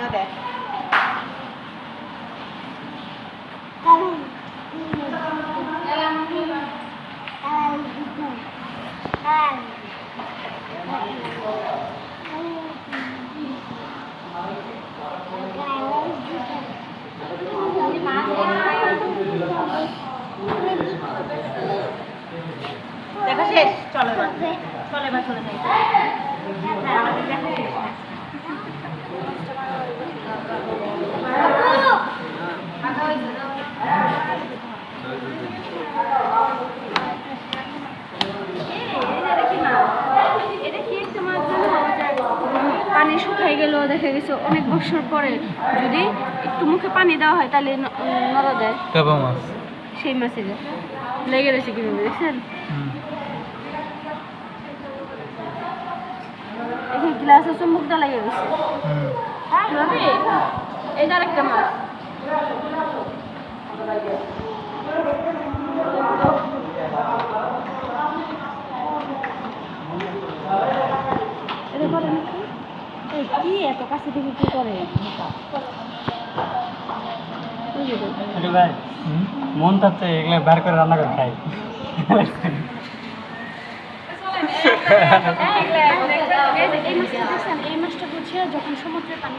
কেউ দেয় দেখা শেষ চলো এবার চলে যাই হ্যাঁ আমাদের দেখা শেষ পানি শুকাই গেল, দেখা গেছে অনেক বছর পরে যদি একটু মুখে পানি দেওয়া হয় তাহলে নড়া দেয়। সেই মাছে লেগে রয়েছে কিভাবে দেখছেন? এখন গ্লাসে চুম্বকটা লেগে গেছে। এটা আরেকটা মাছ। এটা করে নাকি? কি এত কাছে থেকে কি করে? ভাই মন চাচ্ছে এগুলো বার করে রান্না করে খাই। এই মাছটা হচ্ছে যখন সমুদ্রের পানি